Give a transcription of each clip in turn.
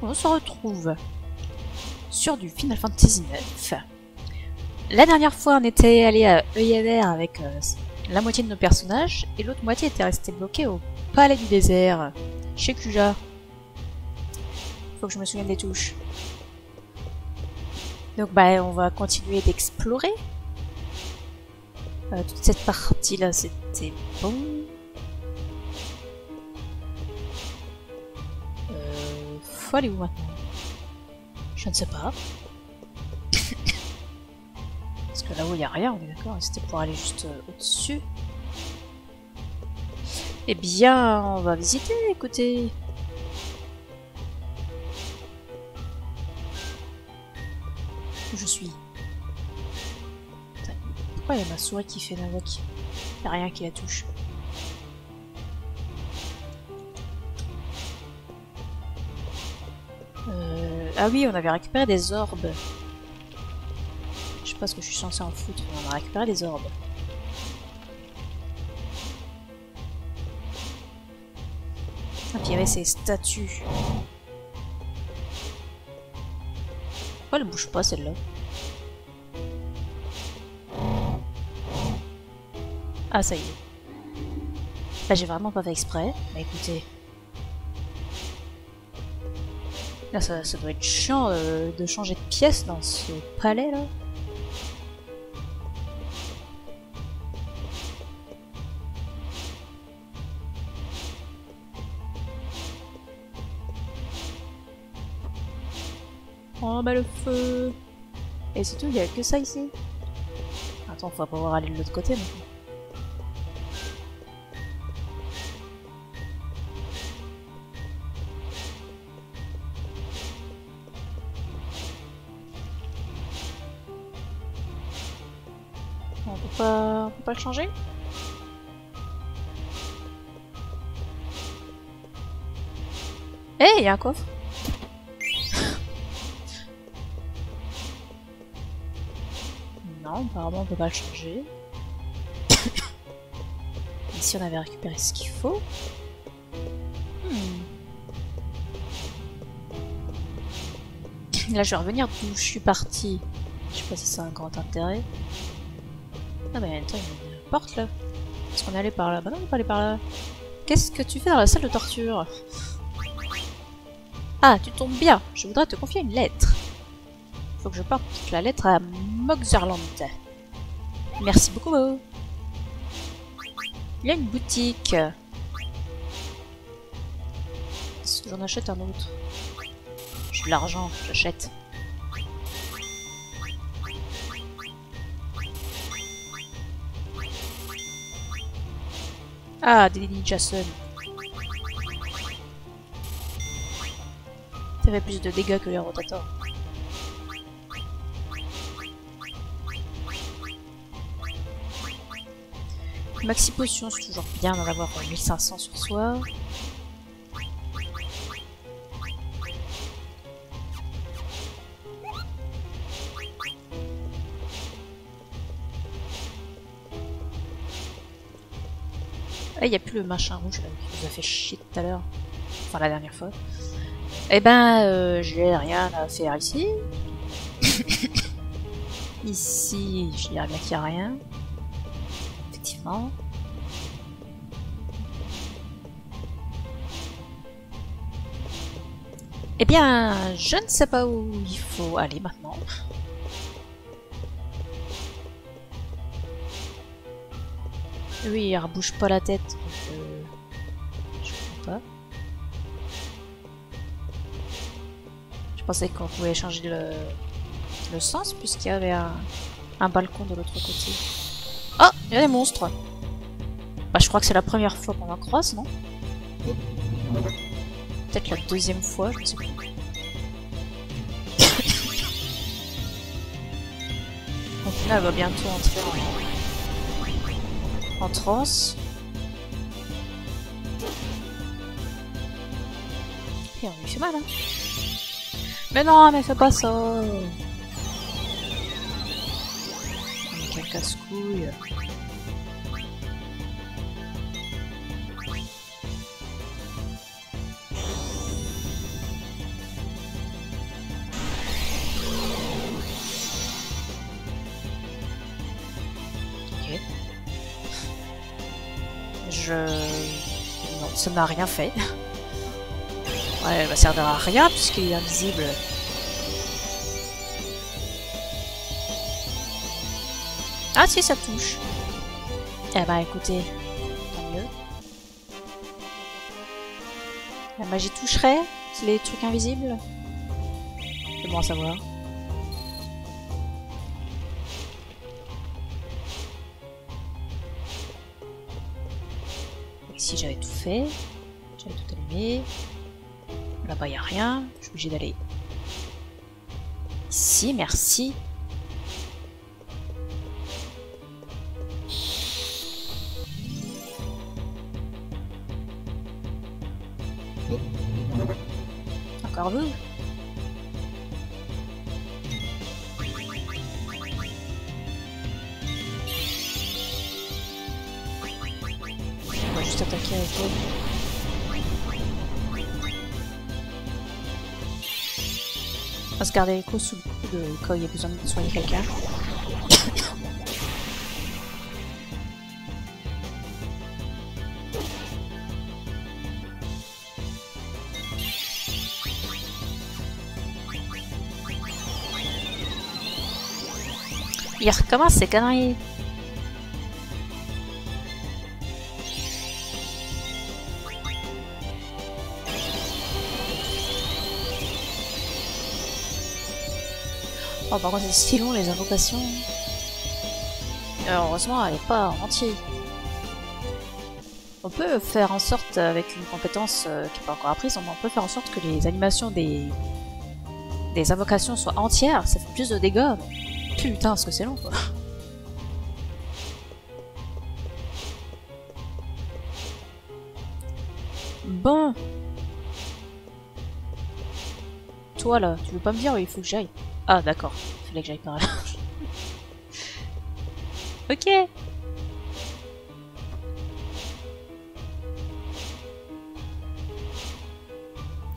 on se retrouve sur du Final Fantasy IX. La dernière fois, on était allé à Eyaver avec la moitié de nos personnages, et l'autre moitié était restée bloquée au Palais du Désert, chez Kuja. Faut que je me souvienne des touches. Donc bah, on va continuer d'explorer. Toute cette partie-là, c'était bon. Faut aller où maintenant? Je ne sais pas. Parce que là-haut, il n'y a rien, on est d'accord? C'était pour aller juste au-dessus. Eh bien, on va visiter, écoutez. Où je suis? Pourquoi il y a ma souris qui fait l'invoque? Il n'y a rien qui la touche. Ah oui, on avait récupéré des orbes. Je sais pas ce que je suis censé en foutre, mais on a récupéré des orbes. Ah, puis il y avait ces statues. Pourquoi elle bouge pas celle-là? Ah, ça y est. Là, j'ai vraiment pas fait exprès. Mais écoutez. Là, ça doit être chiant de changer de pièce dans ce palais là. Oh bah le feu! Et c'est tout, il y a que ça ici? Attends, faut pas pouvoir aller de l'autre côté maintenant. On peut pas le changer? Eh, il y a un coffre! Non, apparemment on peut pas le changer. Ici on avait récupéré ce qu'il faut. Là je vais revenir d'où je suis partie. Je sais pas si ça a un grand intérêt. Ah bah attends, il y a une porte là. Est-ce qu'on est allé par là? Bah non, on n'est pas allé par là. Qu'est-ce que tu fais dans la salle de torture? Ah, tu tombes bien. Je voudrais te confier une lettre. Faut que je porte la lettre à Moxerland. Merci beaucoup. Il y a une boutique. Est-ce que j'en achète un autre? J'ai de l'argent, j'achète. Ah, des Jason. Ça fait plus de dégâts que les rotators. Maxi potion, c'est toujours bien d'en avoir 1500 sur soi. Ah, il n'y a plus le machin rouge là, qui nous a fait chier tout à l'heure. Enfin, la dernière fois. Eh ben, j'ai rien à faire ici. Ici, je dirais bien qu'il n'y a rien. Effectivement. Eh bien, je ne sais pas où il faut aller maintenant. Oui, il rebouge pas la tête, donc je comprends pas. Je pensais qu'on pouvait changer le sens puisqu'il y avait un balcon de l'autre côté. Oh, il y a des monstres. Bah, je crois que c'est la première fois qu'on en croise, non? Peut-être la deuxième fois, je ne sais plus. Donc là, elle va bientôt entrer en transe. Et on lui fait mal, hein. Mais non, mais fais pas ça. Quel casse-couille. Non, ça n'a rien fait. Ouais, elle va servir à rien puisqu'il est invisible. Ah si, ça touche. Eh bah écoutez, tant mieux. La magie toucherait les trucs invisibles? C'est bon à savoir. Ici j'avais tout fait. J'avais tout allumé. Là-bas il n'y a rien. Je suis obligée d'aller ici, merci. Encore vous? On va juste attaquer avec elle. On va se garder l'écho sous le coude quand il y a besoin de soigner quelqu'un. Il recommence ces conneries. Oh, par contre, c'est si long les invocations. Heureusement, elle n'est pas en entier. On peut faire en sorte, avec une compétence qui n'est pas encore apprise, on peut faire en sorte que les animations des invocations soient entières. Ça fait plus de dégâts. Putain, ce que c'est long, quoi. Bon. Toi, là, tu veux pas me dire où il faut que j'aille? Ah, d'accord. Il fallait que j'aille par là. Ok.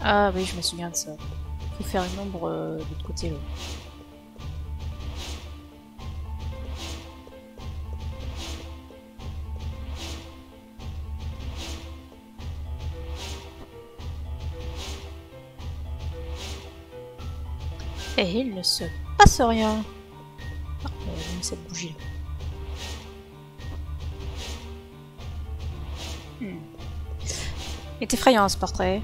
Ah oui, je me souviens de ça. Faut faire une ombre de l'autre côté, là. Et il ne se passe rien. Ah, cette bougie là. Il est effrayant ce portrait.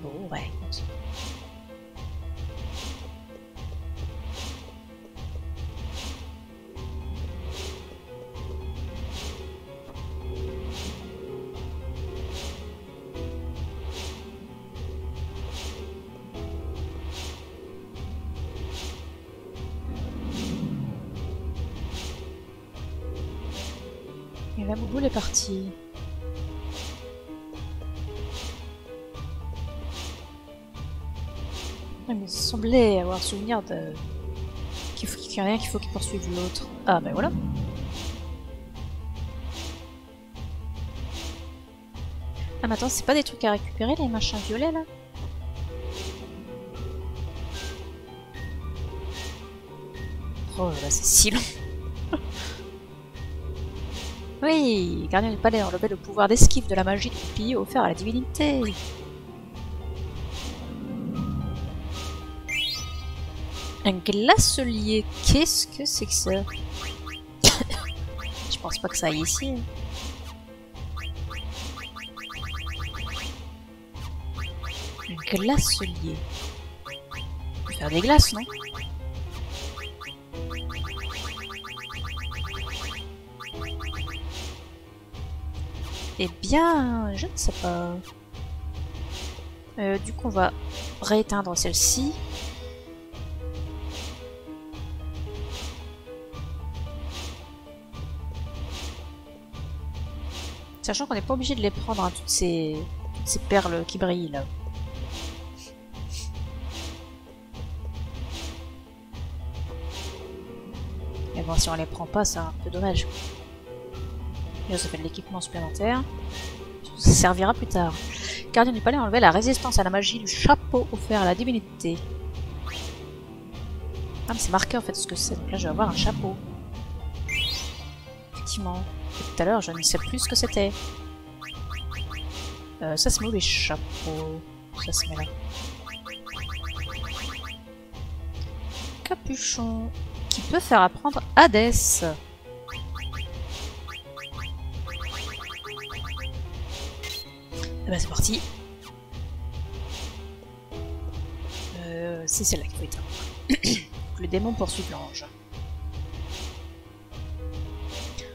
Bon, ouais. Et la bouboule est partie. Il me semblait avoir souvenir de... qu'il y a rien qu'il faut qu'il poursuive l'autre. Ah ben voilà. Ah mais attends, c'est pas des trucs à récupérer les machins violets là? Oh là c'est si long. Oui, gardien du palais enlevait le pouvoir d'esquive de la magie de bouclier offert à la divinité. Un glaçelier, qu'est-ce que c'est que ça? Je pense pas que ça aille ici. Un glaçelier. On peut faire des glaces, non? Eh bien, je ne sais pas. Du coup, on va rééteindre celle-ci. Sachant qu'on n'est pas obligé de les prendre, hein, toutes ces perles qui brillent là. Mais bon, si on les prend pas, c'est un peu dommage. Là, ça fait de l'équipement supplémentaire. Ça servira plus tard. Gardien du palais enlevait la résistance à la magie du chapeau offert à la divinité. Ah, mais c'est marqué en fait ce que c'est. Donc là, je vais avoir un chapeau. Effectivement. Et tout à l'heure, je ne sais plus ce que c'était. Ça se met où les chapeaux? Ça se met là. Capuchon. Qui peut faire apprendre Hadès. Eh ben c'est parti. C'est celle-là qu'il faut éteindre. Le démon poursuit l'ange.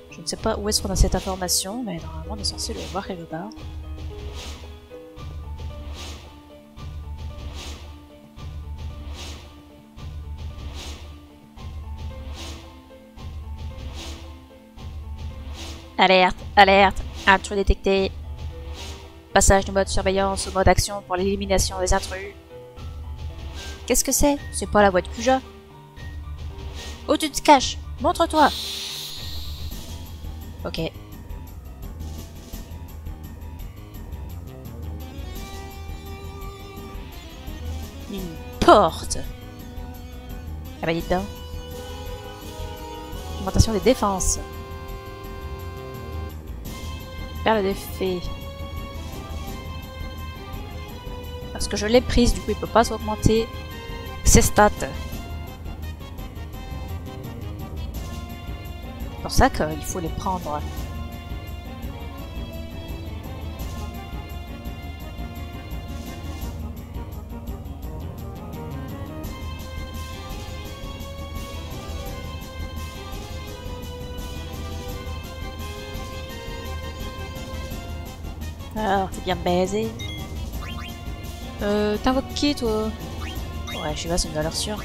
Je ne sais pas où est-ce qu'on a cette information, mais normalement on est censé le voir quelque part. Alerte, alerte, intrus détecté. Passage du mode surveillance au mode action pour l'élimination des intrus. Qu'est-ce que c'est? C'est pas la voix de Kuja. Où tu te caches? Montre-toi. Ok. Une porte. Ah bah dites donc. Augmentation des défenses. Perle des fées. Parce que je l'ai prise, du coup il peut pas s'augmenter ses stats. C'est pour ça qu'il faut les prendre. Alors, t'es bien baisé. T'invoques qui, toi? Ouais, je sais pas, c'est une valeur sûre.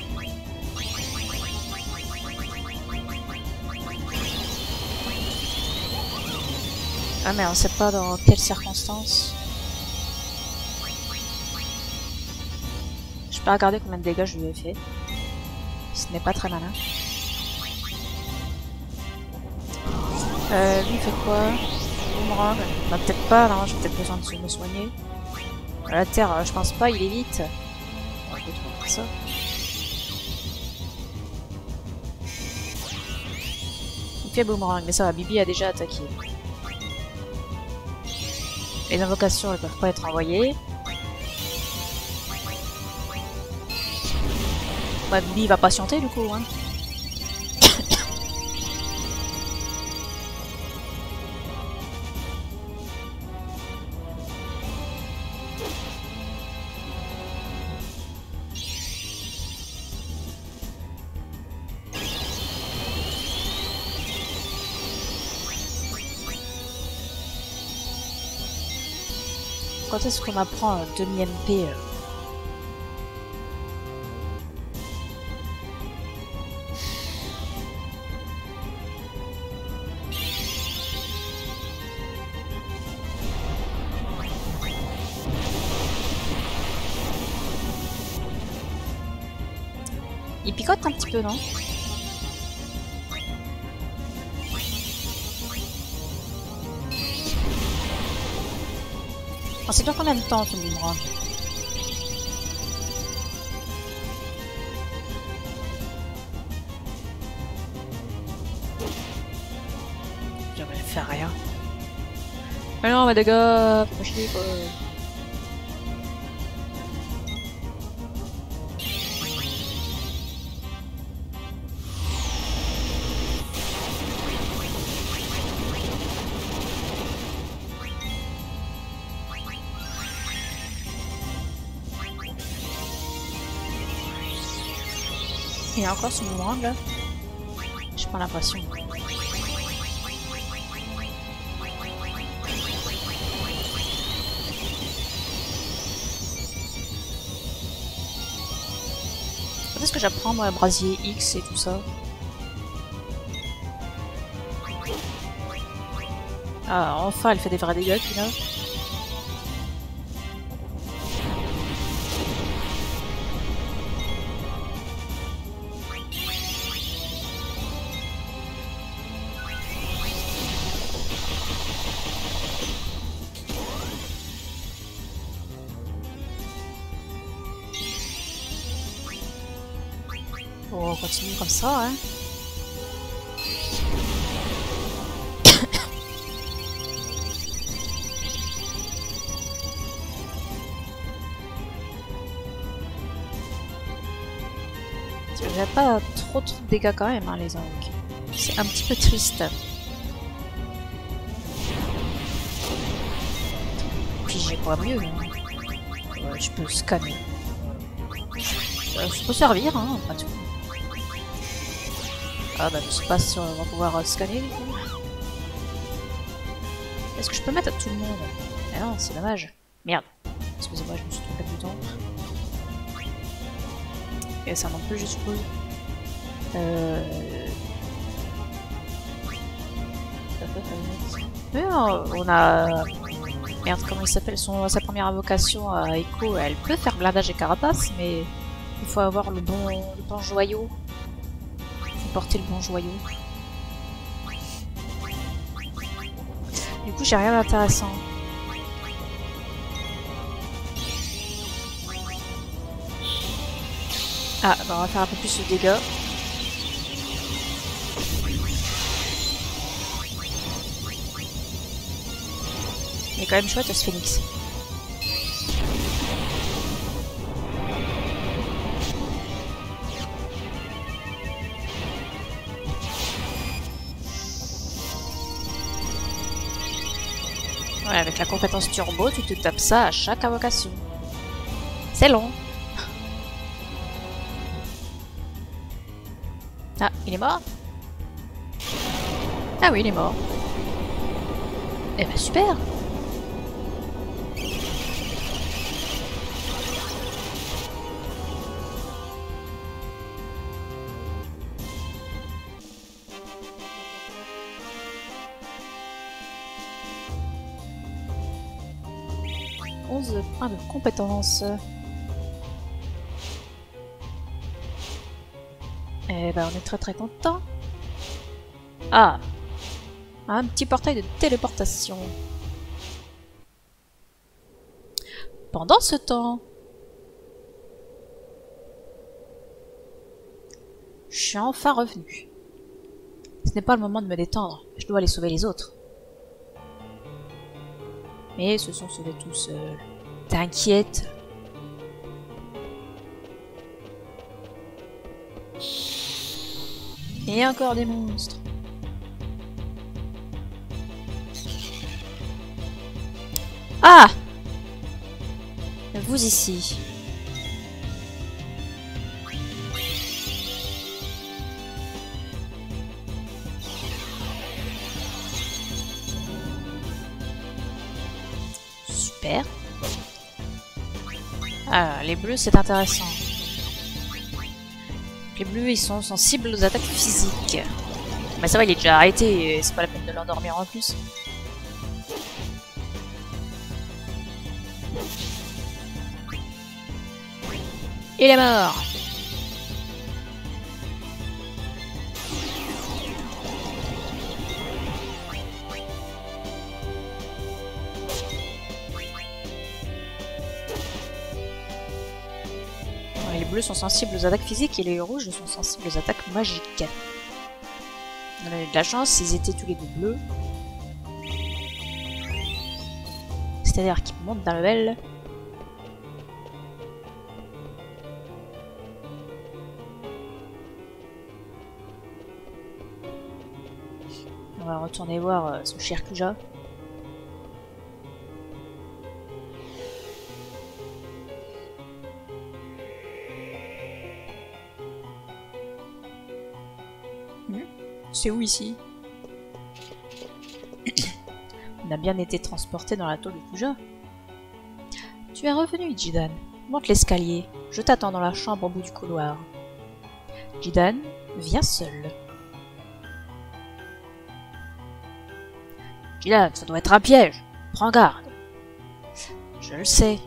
Ah, mais on sait pas dans quelles circonstances. Je peux regarder combien de dégâts je lui ai fait. Ce n'est pas très malin. Lui, il fait quoi? Boomerang. Bah, peut-être pas, non, j'ai peut-être besoin de me soigner. La terre, je pense pas, il évite. On va trouver ça. Il fait boomerang, mais ça va, Bibi a déjà attaqué. Les invocations ne peuvent pas être envoyées. Bah, Bibi va patienter du coup, hein. Quand est-ce qu'on apprend un demi-MP Il picote un petit peu, non? Oh, c'est dans combien de temps ton boomerang? Je vais faire rien. Mais non, mais des gars, faut pas chier quoi. Il y a encore son boomerang là? J'ai pas l'impression. Quand est-ce que j'apprends moi brasier X et tout ça? Ah, enfin elle fait des vrais dégâts puis là. Bon, on continue comme ça, hein. Il n'y a pas trop de dégâts quand même, hein, les orques. C'est un petit peu triste. Puis j'ai pas mieux. Hein. Je peux scanner. Ça peut servir, hein, pas tout. Ah bah je sais pas si on va pouvoir scanner du coup. Est-ce que je peux mettre à tout le monde? Ah non, c'est dommage. Merde. Excusez-moi, je me suis trompé de bouton. Et ça non plus, je suppose. Mais on a... Merde, comment il s'appelle? Sa première invocation à Echo, elle peut faire blindage et carapace, mais il faut avoir le bon joyau. Il faut porter le bon joyau. Du coup, j'ai rien d'intéressant. Ah, bah on va faire un peu plus de dégâts. Il est quand même chouette ce phénix. Ouais, avec la compétence turbo, tu te tapes ça à chaque invocation. C'est long. Ah, il est mort? Ah oui, il est mort. Eh ben super! Points de compétence. Eh ben on est très content. Ah, un petit portail de téléportation. Pendant ce temps, je suis enfin revenu. Ce n'est pas le moment de me détendre. Je dois aller sauver les autres. Mais se sont sauvés tout seuls. T'inquiète. Et encore des monstres. Ah! Vous ici. Super. Ah, les bleus, c'est intéressant. Les bleus, ils sont sensibles aux attaques physiques. Mais ça va, il est déjà arrêté, c'est pas la peine de l'endormir en plus. Il est mort. Les bleus sont sensibles aux attaques physiques et les rouges sont sensibles aux attaques magiques. On a eu de la chance, ils étaient tous les deux bleus. C'est-à-dire qu'ils montent d'un level. On va retourner voir son cher Kuja. C'est où ici? On a bien été transporté dans la tour de Kuja. Tu es revenu, Jidan. Monte l'escalier. Je t'attends dans la chambre au bout du couloir. Jidan, viens seul. Jidan, ça doit être un piège. Prends garde. Je le sais.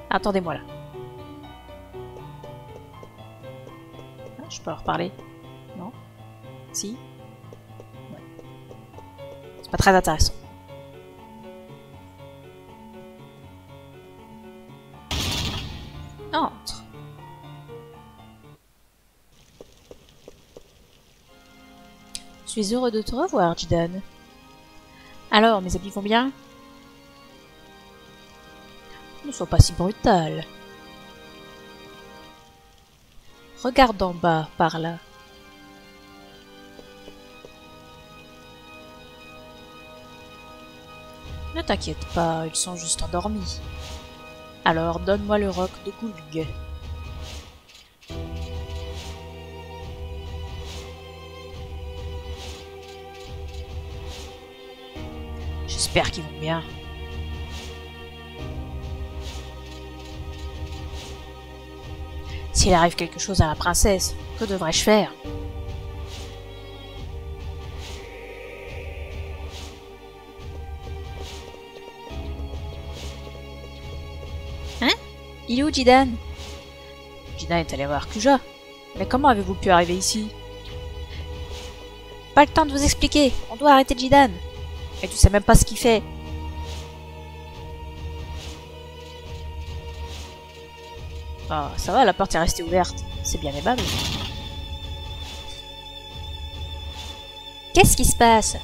Attendez-moi là. Je peux leur parler? Non? Si? Ouais. C'est pas très intéressant. Entre. suis heureux de te revoir, Jidan. Alors, mes amis vont bien? Ne sois pas si brutal. Regarde en bas, par là. Ne t'inquiète pas, ils sont juste endormis. Alors, donne-moi le roc de Gulg. J'espère qu'ils vont bien. S'il arrive quelque chose à la princesse, que devrais-je faire? Hein? Il est où Jidan? Jidan est allé voir Kuja. Mais comment avez-vous pu arriver ici? Pas le temps de vous expliquer. On doit arrêter Jidan. Et tu sais même pas ce qu'il fait. Ah, ça va, la porte est restée ouverte. C'est bien aimable. Qu'est-ce qui se passe?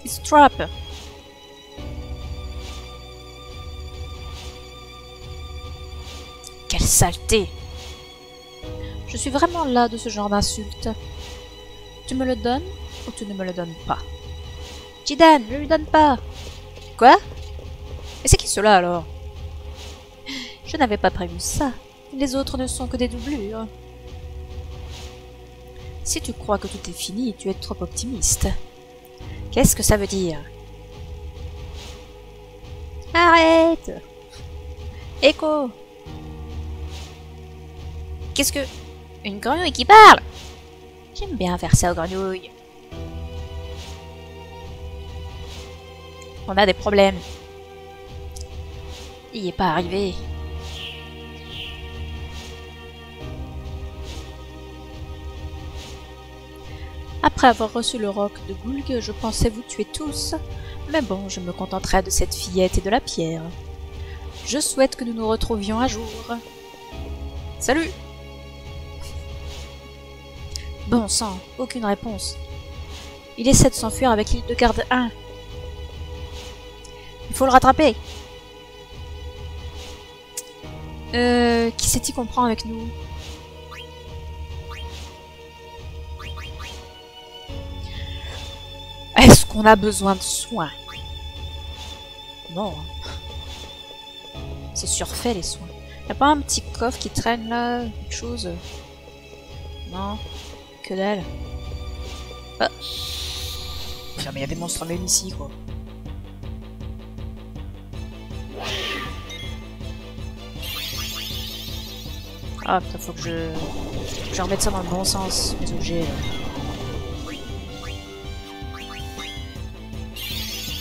It's trap. Quelle saleté! Je suis vraiment las de ce genre d'insultes. Tu me le donnes ou tu ne me le donnes pas? Jidan, ne lui donne pas! Quoi? Et c'est qui cela alors? Je n'avais pas prévu ça. Les autres ne sont que des doublures. Si tu crois que tout est fini, tu es trop optimiste. Qu'est-ce que ça veut dire? Arrête! Echo! Qu'est-ce que... Une grenouille qui parle? J'aime bien faire ça aux grenouilles. On a des problèmes. Il n'y est pas arrivé. Après avoir reçu le roc de Gulg, je pensais vous tuer tous. Mais bon, je me contenterai de cette fillette et de la pierre. Je souhaite que nous nous retrouvions un jour. Salut! Bon sang, aucune réponse. Il essaie de s'enfuir avec l'île de garde 1. Il faut le rattraper. Qui c'est-il qu'on prend avec nous? Est-ce qu'on a besoin de soins? Non. C'est surfait les soins. Y'a pas un petit coffre qui traîne là? Quelque chose? Non. Que dalle. Ah. Putain, mais y'a des monstres même ici quoi. Ah putain, faut que je remette ça dans le bon sens, mes objets.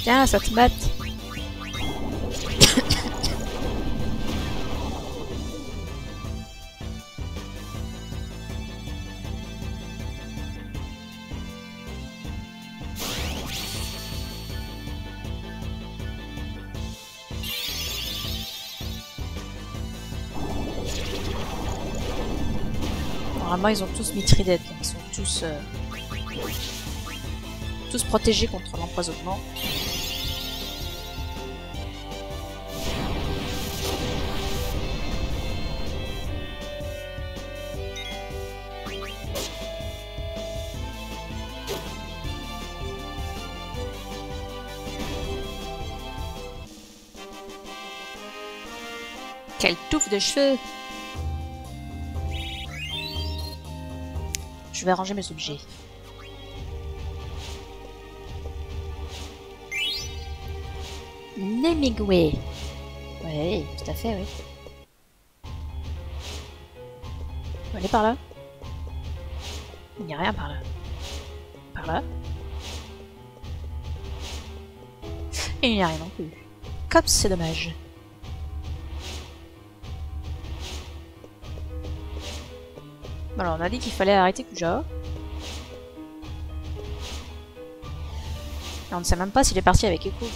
Tiens, ça te mate. Normalement, ils ont tous Mithridate, donc ils sont tous protégés contre l'empoisonnement. Quelle touffe de cheveux! Je vais ranger mes objets. Nemigwe. Oui, tout à fait, oui. On va aller par là. Il n'y a rien par là. Par là. Et il n'y a rien non plus. Comme c'est dommage. Alors on a dit qu'il fallait arrêter Kuja. Et on ne sait même pas s'il est parti avec Echo.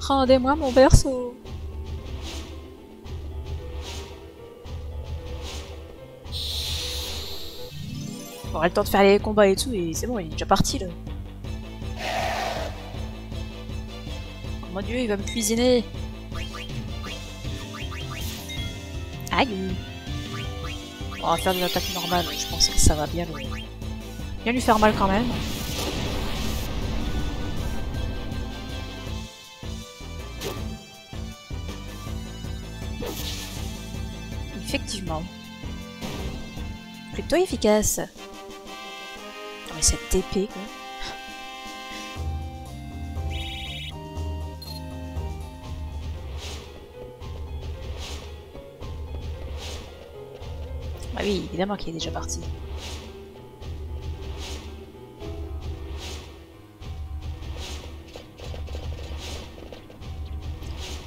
Rendez-moi mon berceau. On aura le temps de faire les combats et tout, et c'est bon, il est déjà parti là. Oh mon dieu, il va me cuisiner. Aïe. On va faire des attaques normales, je pense que ça va bien lui faire mal quand même. Effectivement. Plutôt efficace. Non mais cette épée quoi. Ah oui, évidemment qu'il est déjà parti.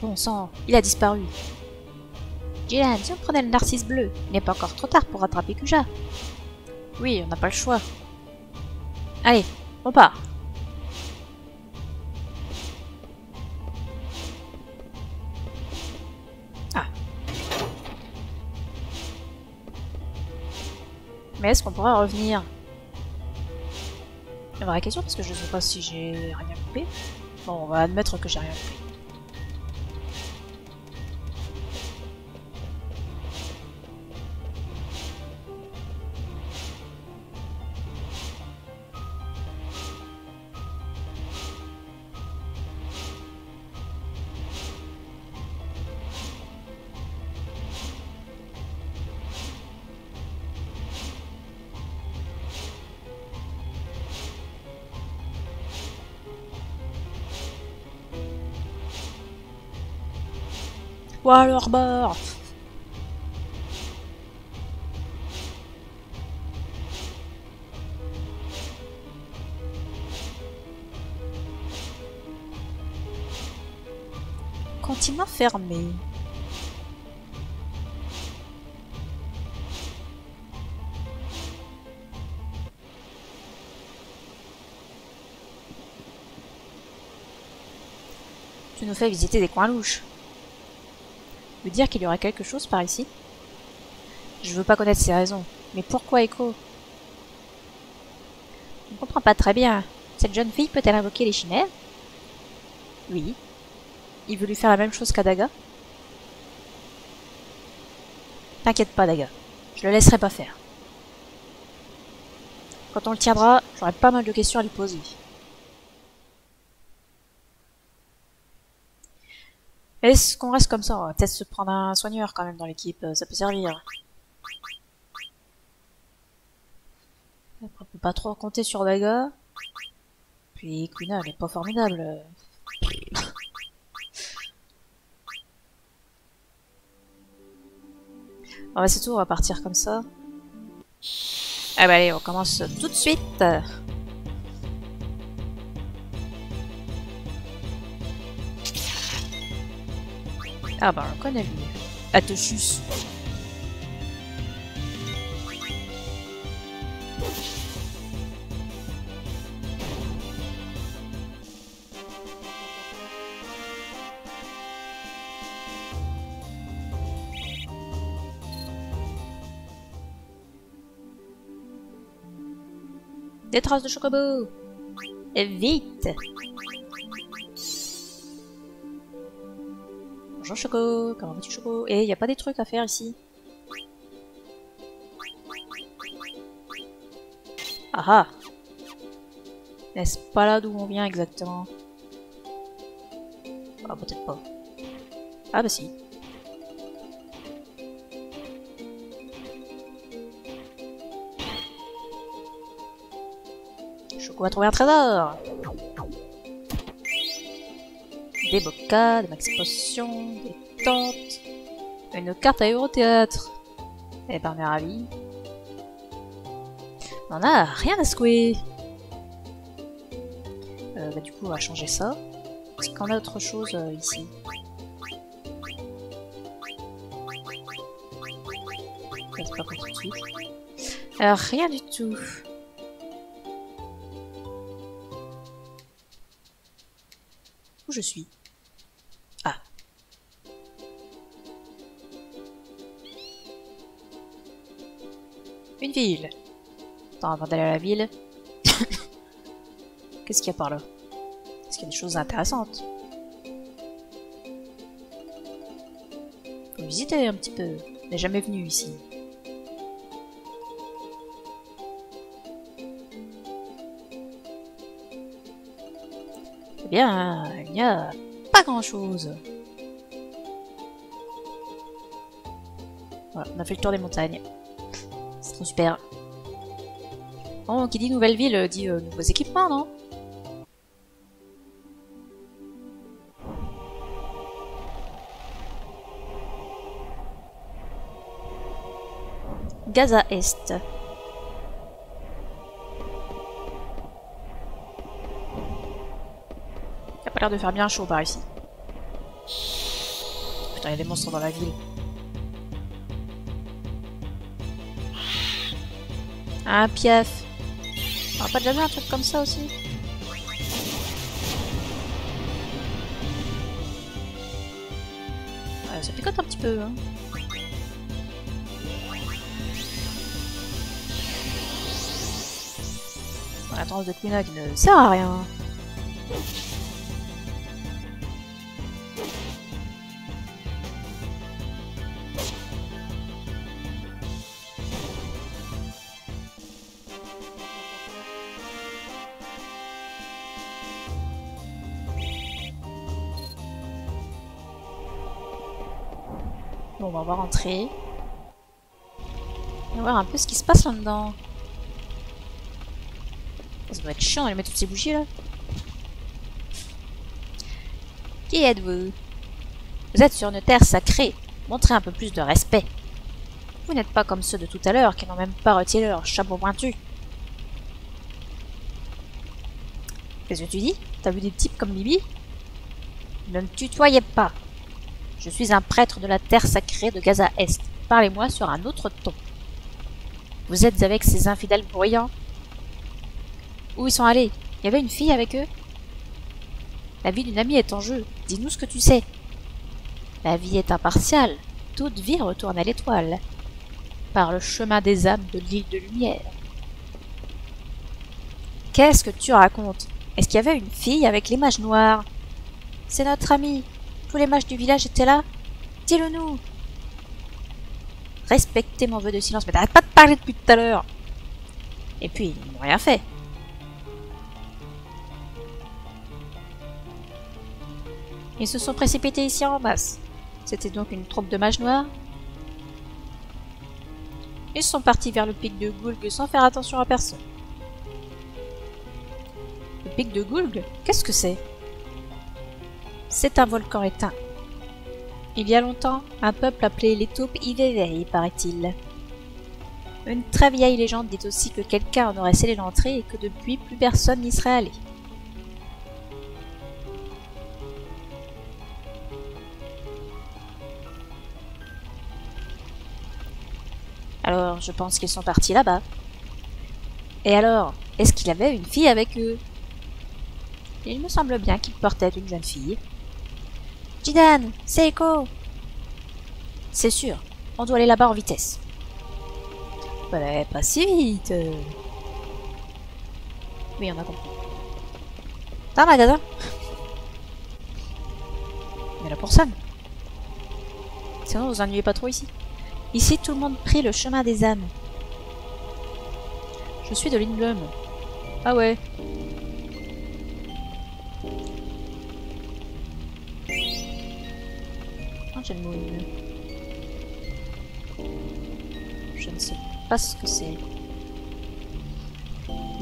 Bon sang, il a disparu. Jilan, si on prenait le narcisse bleu, il n'est pas encore trop tard pour rattraper Kuja. Oui, on n'a pas le choix. Allez, on part. Ah. Mais est-ce qu'on pourra revenir? La vraie question, parce que je ne sais pas si j'ai rien coupé. Bon, on va admettre que j'ai rien coupé. Ouah, le harbor! Continent fermé. Tu nous fais visiter des coins louches. Tu veux dire qu'il y aurait quelque chose par ici? Je veux pas connaître ses raisons. Mais pourquoi Echo? Je ne comprends pas très bien. Cette jeune fille peut-elle invoquer les chimères? Oui. Il veut lui faire la même chose qu'à Daga? T'inquiète pas, Daga. Je le laisserai pas faire. Quand on le tiendra, j'aurai pas mal de questions à lui poser. Est-ce qu'on reste comme ça? On va peut-être se prendre un soigneur quand même dans l'équipe, ça peut servir. Après, on peut pas trop compter sur Daga. Puis Kuna, elle est pas formidable. Bon, bah c'est tout, on va partir comme ça. Ah bah allez, on commence tout de suite. Ah bah on le connaît lui. Atochus. Des traces de chocobo. Et vite. Bonjour Choco, comment vas-tu Choco? Et y a pas des trucs à faire ici? Ah ah. N'est-ce pas là d'où on vient exactement? Ah peut-être pas. Ah bah si. Choco va trouver un trésor. Des bocas, des maxi potions, des tentes, une carte à Eurothéâtre. Eh ben on est ravis. On a rien à secouer. Bah du coup on va changer ça. Est-ce qu'on a autre chose ici? C'est pas pour tout de suite. Alors rien du tout. Où je suis? Une ville. Attends, avant d'aller à la ville... Qu'est-ce qu'il y a par là? Est-ce qu'il y a des choses intéressantes? Faut visiter un petit peu. On n'est jamais venu ici. Eh bien, il n'y a pas grand-chose. Voilà, on a fait le tour des montagnes. C'est trop super. Bon, qui dit nouvelle ville dit nouveaux équipements, non? Gaza Est. Il a pas l'air de faire bien chaud par ici. Putain, il y a des monstres dans la ville. Un piaf. On a pas déjà vu un truc comme ça aussi? Ouais, ça picote un petit peu, hein. La transe de Quina qui ne sert à rien. Bon, on va rentrer. On va voir un peu ce qui se passe là-dedans. Ça doit être chiant d'aller mettre toutes ces bougies là. Qui êtes-vous? Vous êtes sur une terre sacrée. Montrez un peu plus de respect. Vous n'êtes pas comme ceux de tout à l'heure qui n'ont même pas retiré leur chapeau pointu. Qu'est-ce que tu dis? T'as vu des types comme Bibi? Ne me tutoyez pas. Je suis un prêtre de la terre sacrée de Gaza Est. Parlez-moi sur un autre ton. Vous êtes avec ces infidèles bruyants? Où ils sont allés? Il y avait une fille avec eux? La vie d'une amie est en jeu. Dis-nous ce que tu sais. La vie est impartiale. Toute vie retourne à l'étoile. Par le chemin des âmes de l'île de lumière. Qu'est-ce que tu racontes? Est-ce qu'il y avait une fille avec les mages noirs? C'est notre amie. Tous les mages du village étaient là. Dis-le nous. Respectez mon vœu de silence. Mais t'arrêtes pas de parler depuis tout à l'heure. Et puis, ils n'ont rien fait. Ils se sont précipités ici en masse. C'était donc une troupe de mages noirs? Ils sont partis vers le pic de Goulg sans faire attention à personne. Le pic de Goulg? Qu'est-ce que c'est? C'est un volcan éteint. Il y a longtemps, un peuple appelé les taupes y vivait, paraît-il. Une très vieille légende dit aussi que quelqu'un en aurait scellé l'entrée et que depuis, plus personne n'y serait allé. Alors, je pense qu'ils sont partis là-bas. Et alors, est-ce qu'il avait une fille avec eux? Il me semble bien qu'il portait une jeune fille. Jidan, c'est Echo. C'est sûr, on doit aller là-bas en vitesse. Ouais, pas si vite. Oui, on a compris. T'as un magasin? Mais là pour ça. Sinon, vous ennuyez pas trop ici. Ici, tout le monde prie le chemin des âmes. Je suis de Lindblum. Ah ouais. Angel Moon. Je ne sais pas ce que c'est.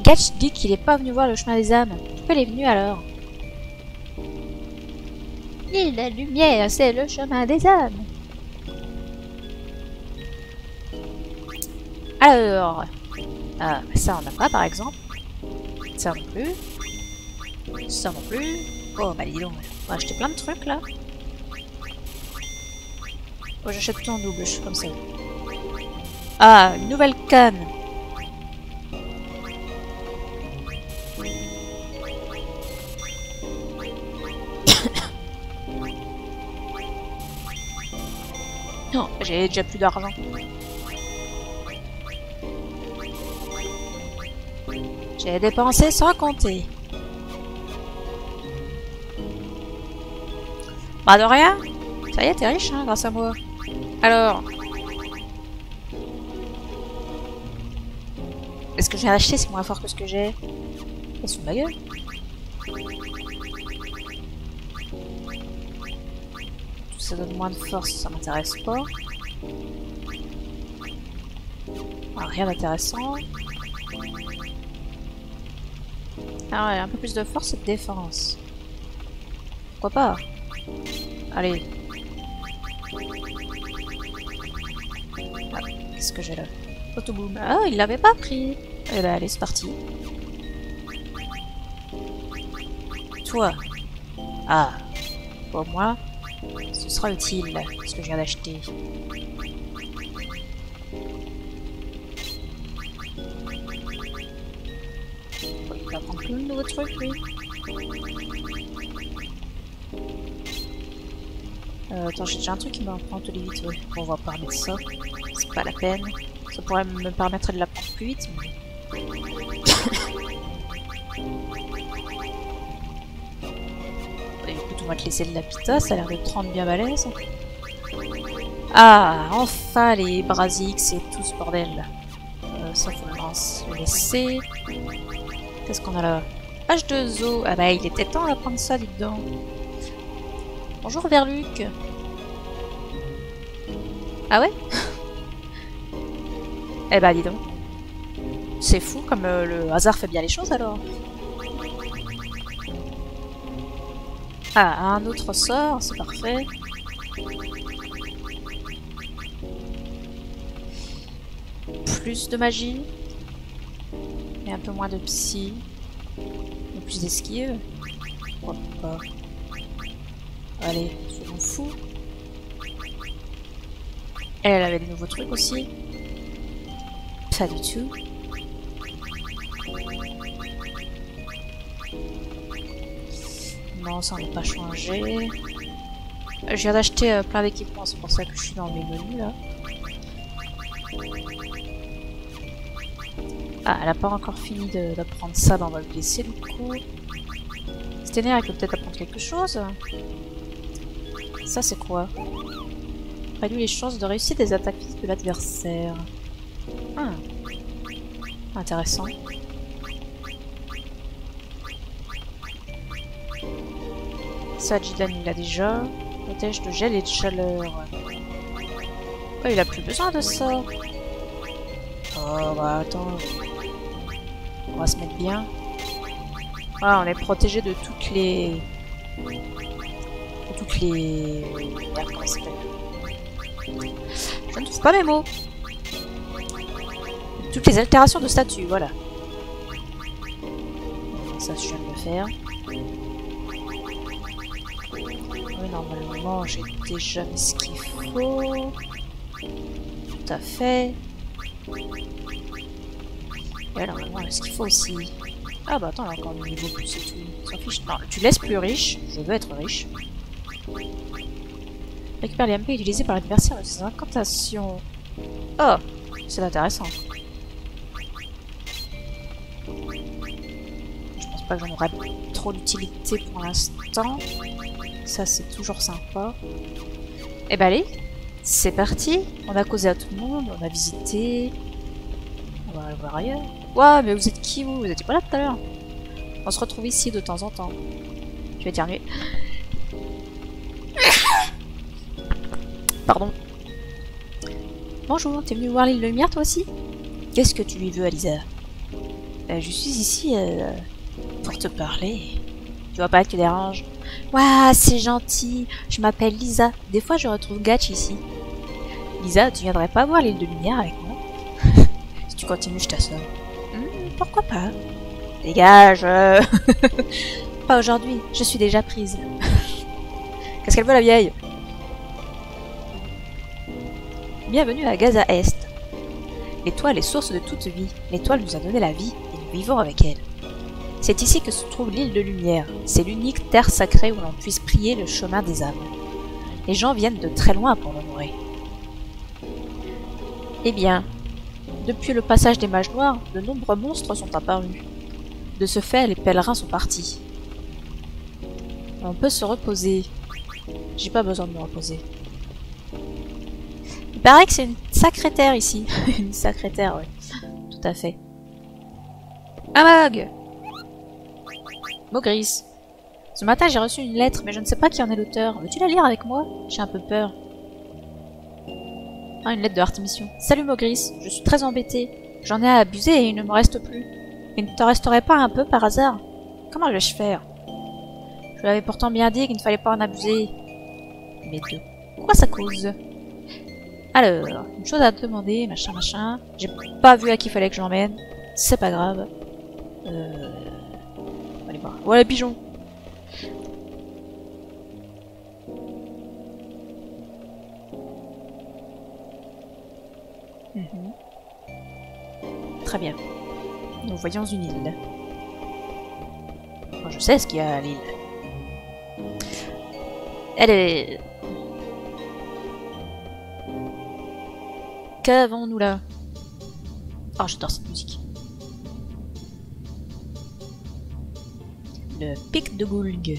Gatch dit qu'il est pas venu voir le chemin des âmes. Pourquoi il est venu alors? L'île de lumière, c'est le chemin des âmes. Alors, ça on n'a pas par exemple. Ça non plus. Ça non plus. Oh bah dis donc, on va acheter plein de trucs là. Oh, j'achète tout en double, je suis comme ça. Ah, une nouvelle canne. Non, j'ai déjà plus d'argent. J'ai dépensé sans compter. Bah de rien. Ça y est, t'es riche, hein, grâce à moi. Alors... Est-ce que j'ai acheté, c'est moins fort que ce que j'ai? Ça se fout de ma gueule. Tout ça donne moins de force, ça m'intéresse pas. Ah, rien d'intéressant. Ah ouais, un peu plus de force et de défense. Pourquoi pas? Allez. Ah, qu'est-ce que j'ai là? Autoboom. Ah, il l'avait pas pris. Eh ben, allez, c'est parti. Toi. Ah. Pour moi, ce sera utile, ce que je viens d'acheter. Il va prendre plein de nouveaux trucs, lui. Attends, j'ai déjà un truc qui me prend tout vite, ouais. Bon, on va pas remettre ça. C'est pas la peine. Ça pourrait me permettre de la prendre plus vite, mais... Écoute, on va te laisser de la pita, ça a l'air de te rendre bien balèze. Ah, enfin les Brazix et tout ce bordel. Ça faut le laisser. Qu'est-ce qu'on a là? H2O. Ah bah il était temps d'apprendre ça, dis donc. Bonjour Verluc. Ah ouais? Eh bah dis donc. C'est fou comme le hasard fait bien les choses alors. Ah, un autre sort, c'est parfait. Plus de magie. Et un peu moins de psy. Et plus d'esquive. Pourquoi pas? Allez, soyons fous. Elle avait des nouveaux trucs aussi. Pas du tout. Non, ça n'a pas changé. Je viens d'acheter plein d'équipements, c'est pour ça que je suis dans mes menus là. Ah, elle a pas encore fini d'apprendre ça, bah on va le laisser du coup. Cette énergie, elle peut peut-être apprendre quelque chose. Ça c'est quoi? Réduit les chances de réussir des attaques physiques de l'adversaire. Intéressant. Ça, Jidan il l'a déjà. Protège de gel et de chaleur. Oh, il a plus besoin de ça. Oh bah attends. On va se mettre bien. Voilà, on est protégé de toutes les... Merde, comment ça s'appelle? Je ne trouve pas mes mots. Toutes les altérations de statut, voilà. Ça, je viens de le faire. Oui, normalement, j'ai déjà mis ce qu'il faut. Tout à fait. Ouais, normalement, ce qu'il faut aussi. Ah bah attends, il y a encore un niveau plus et tout. S'en fiche. Non, tu laisses plus riche. Je veux être riche. Récupère les MP utilisés par l'adversaire de ses incantations. Oh, c'est intéressant. Je pense pas que j'en aurai trop d'utilité pour l'instant. Ça, c'est toujours sympa. Eh ben allez, c'est parti. On a causé à tout le monde, on a visité. On va aller voir ailleurs. Ouah, mais vous êtes qui vous? Vous étiez pas là tout à l'heure? On se retrouve ici de temps en temps. Je vais éternuer. Pardon. Bonjour, t'es venu voir l'île de lumière toi aussi? Qu'est-ce que tu lui veux, Alisa? Je suis ici pour te parler. Tu vois pas que tu déranges? Waouh, c'est gentil. Je m'appelle Lisa. Des fois, je retrouve Gatch ici. Lisa, tu viendrais pas voir l'île de lumière avec moi? Si tu continues, je t'assomme. Pourquoi pas? Dégage. Pas aujourd'hui. Je suis déjà prise. Qu'est-ce qu'elle veut, la vieille? Bienvenue à Gaza Est. L'étoile est source de toute vie. L'étoile nous a donné la vie et nous vivons avec elle. C'est ici que se trouve l'île de lumière. C'est l'unique terre sacrée où l'on puisse prier le chemin des âmes. Les gens viennent de très loin pour l'honorer. Eh bien, depuis le passage des mages noirs, de nombreux monstres sont apparus. De ce fait, les pèlerins sont partis. On peut se reposer. J'ai pas besoin de me reposer. Il paraît que c'est une sacrée terre ici. Une sacrée terre, oui. Tout à fait. Amog! Maugris. Ce matin, j'ai reçu une lettre, mais je ne sais pas qui en est l'auteur. Veux-tu la lire avec moi? J'ai un peu peur. Ah, une lettre de Artémission. Salut Maugris, je suis très embêtée. J'en ai à abuser et il ne me reste plus. Il ne te resterait pas un peu par hasard? Comment vais-je faire? Je l'avais pourtant bien dit qu'il ne fallait pas en abuser. Mais de quoi ça cause? Alors, une chose à te demander, machin machin. J'ai pas vu à qui fallait que je l'emmène. C'est pas grave. Allez voir. Voilà, pigeon. Très bien. Nous voyons une île. Moi, je sais ce qu'il y a à l'île. Elle est... Qu'avons-nous là? Oh, j'adore cette musique. Le pic de Goulg.